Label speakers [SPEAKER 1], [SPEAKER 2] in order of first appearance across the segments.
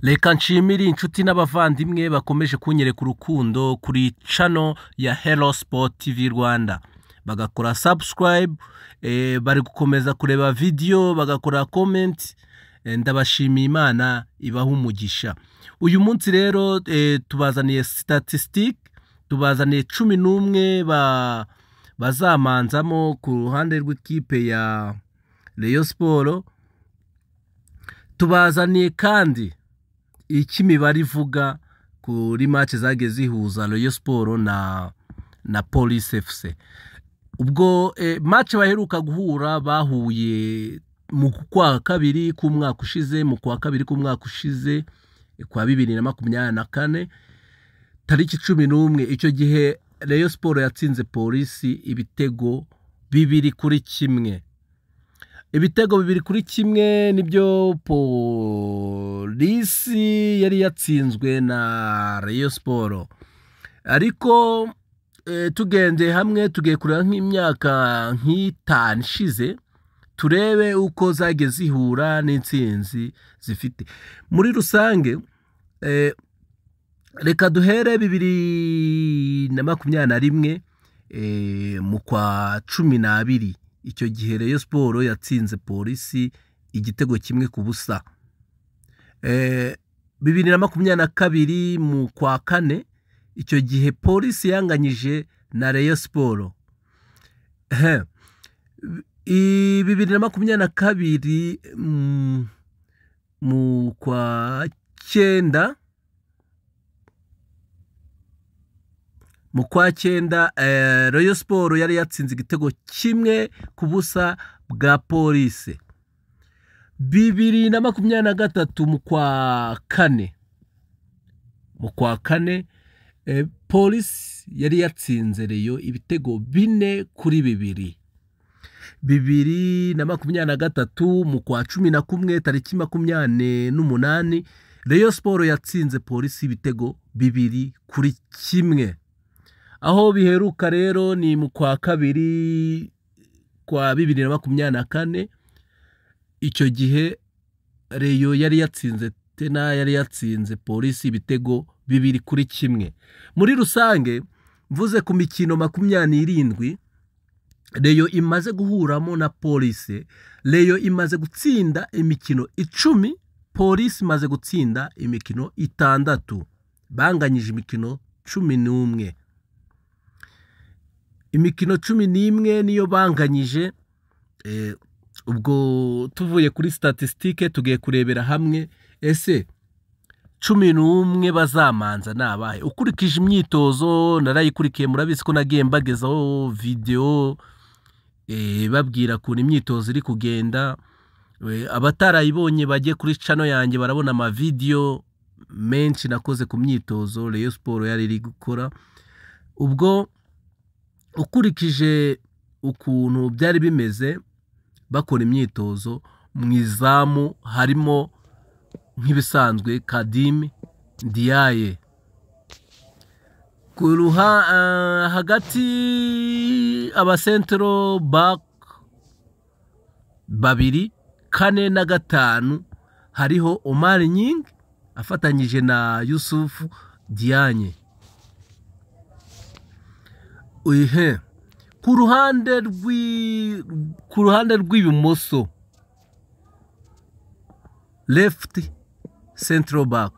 [SPEAKER 1] Reka nshimire inshuti n'abavandimwe bakomeje kunyereka urukundo kuri channel ya Hello Sport TV Rwanda, bagakora subscribe, bari gukomeza kureba video, bagakora comment. Ndabashimiye, Imana ibaha umugisha. Uyu munsi rero tubazaniye statistic, tubazaniye 11 bazamanzamo ku ruhande rw'ikipe ya Rayon Sport. Tubazaniye kandi ikimibare ivuga kuri match zageze zihuza Rayon Sport na Police FC. Ubwo match baheruka guhura bahuye mu kwa kabiri k'umwaka ushize, kwa 2024 tariki 11. Icyo gihe Rayon Sport yatsinze Police ibitego 2-1. Ibitego 2-1 nibyo Police yari yatsinzwe na Rayon Sport. Ariko tugende hamwe tugiye kureba nk'imyaka nk'itanu ishize, turebe uko zageze zihura n'intsinzi zifite. Muri rusange reka duhere 2021 mu kwa 12. Icyo gihe Rayon Sport yatsinze Police igitego 1-0. 2022 mu kwa 4, icyo gihe Police yanganyije na Rayon Sport. 2022 mu kwa 9, Rayon Sport yari yatsinze igitego 1-0 bwa Police. 2023 mu kwa 4, Police yari yatsinze Rayon ibitego 4-2. 2023 mu kwa 11 tariki 28, Rayon Sport yatsinze Police ibitego 2-1. Aho biheruka rero ni mu kwa 2 kwa 2024. Icyo gihe Rayon yari yatsinze Police ibitego 2-1. Muri rusange mvuze ku mikino 27 Rayon imaze guhuramo na Police, Rayon imaze gutsinda imikino 10, Police imaze gutsinda imikino 6. Banganyije imikino 11. Imikino 11 niyo banganyije. Ubwo tuvuye kuri statistique tugiye kurebera hamwe ese 11 bazamanza nabahe. Ukurikije imyitozo narayikurikiye, murabizi ko nagiye mbagezaho video babwira ko imyitozo iri kugenda. Abatarayibonye bagiye kuri channel yanjye barabona ama video menshi nakoze ku myitozo Rayon Sport yari iri gukora. Ubwo ukurikije ukuntu byari bimeze bakora imyitozo, mu izamu harimo nk'ibisanzwe Kadim Ndiaye, kuruha hagati aba central back 2, 4 na 5 hariho Omar Nying afatanyije na Yusuf Dianye. Ku ruhande rw'ibumoso left central back,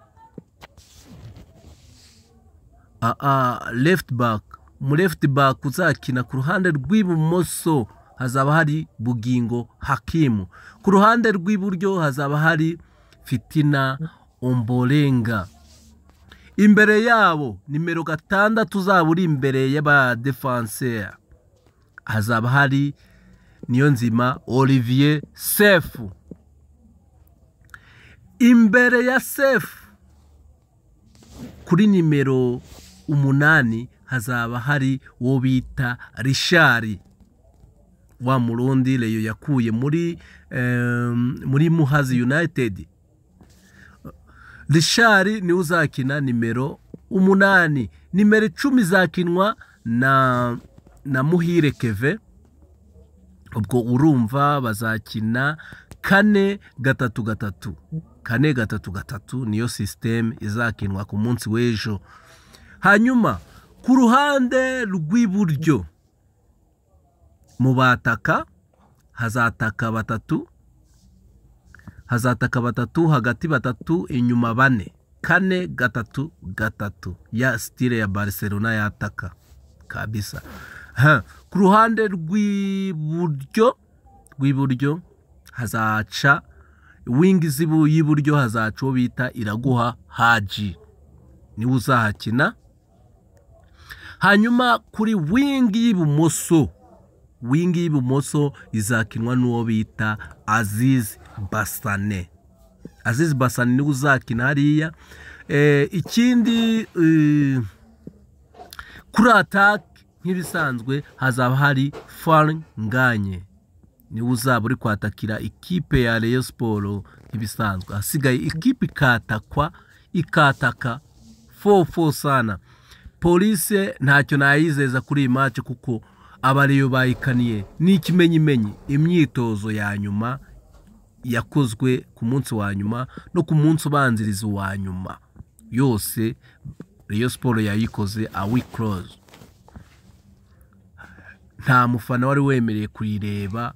[SPEAKER 1] left back, mu left back uzakina ku ruhande rw'ibumoso hazaba hari Bugingo Hakim, ku ruhande rw'iburyo hazaba hari Fitina Ombolenga. Imbere yabo nimero 6 uzaba uri imbere y'aba defenseur hazaba hari Niyonzima Olivier Sefu. Imbere ya Sefu kuri nimero 8 hazaba hari wo bita Richard, wa Murundi Rayon yakuye muri Muhazi United. Richard ni uzakina nimero 8. Nimero 10 zakinwa na Muhire Keve. Ubwo urumva bazakina 4-3-3. 4-3-3 niyo system izakinwa ku munsi w'ejo. Hanyuma ku ruhande rw'iburyo mu bataka hazataka batatu hagati batatu inyuma 4-3-3 ya style ya Barcelona yataka kabisa. Ku ruhande rw'iburyo hazaca wing y'iburyo hazaca bita Iraguha Haji niwe uzahakina. Hanyuma kuri wing y'ibumoso izakinwa n'uwo bita Aziz Basane. Aziz Basane niwe uzakina hariya. Ikindi kuri attack nk'ibisanzwe hazaba hari Fall Nganye niwe uzaba uri kwatakira ikipe ya Rayon Sport nk'ibisanzwe. Hasigaye ikipe ikataka 4-4 sana. Police ntacyo nayizeza kuri iyi match kuko abariyo bayikaniye n'ikimenyimenyi imyitozo ya nyuma yakozwe ku munsi wa nyuma no ku munsi ubanziriza wa nyuma yose Rayon Sport yayikoze a week close. Nta mufana wari wemereye kuyireba,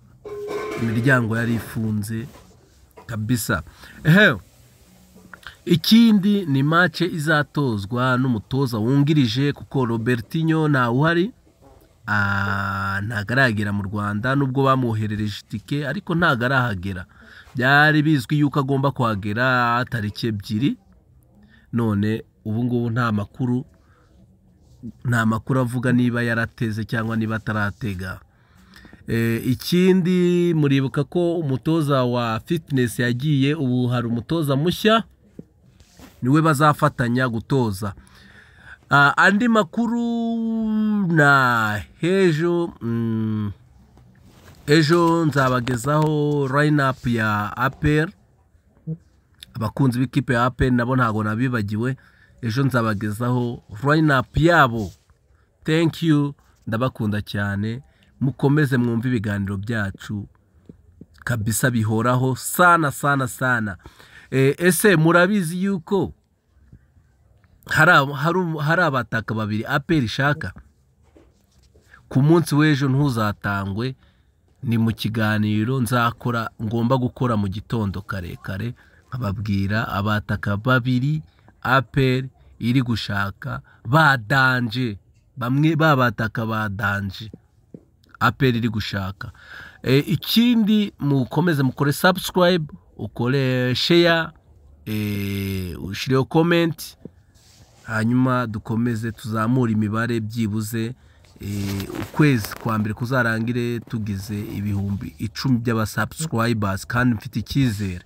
[SPEAKER 1] imiryango yari ifunze kabisa. Ikindi ni match izatozwa n'umutoza wungirije kuko Robertinho na uhari ntagaragera mu Rwanda nubwo bamuherereje itike ariko ntagarahagera. Byari bizwi yuko agomba kuhagera tariki 2, none ubu ngubu nta makuru avuga niba yarateze cyangwa niba ataratega. Ikindi muribuka ko umutoza wa fitness yagiye, ubu hari umutoza mushya niwe bazafatanya gutoza. Andi makuru na ejo nzabagezaho line-up ya APR. Abakunzi b'ikipe ya APR nabo ntago nabibagiwe, ejo nzabagezaho line-up yabo. Thank you, ndabakunda cyane, mukomeze mwumve ibiganiro byacu kabisa bihoraho sana. Ese murabizi yuko hari abataka babiri APR ishaka? Ku munsi w'ejo ntuzatangwe, ni mu kiganiro ngomba gukora mu gitondo kare nkababwira abataka babiri APR iri gushaka badanje, bamwe babataka badanje APR iri gushaka. Ikindi mukomeze mukore subscribe, ukore share, ushireho comment, hanyuma dukomeze tuzamura imibare byibuze ukwezi kwa mbere kuzarangire tugize ibihumbi 10 by'abasubscribers kandi mfite icyizere.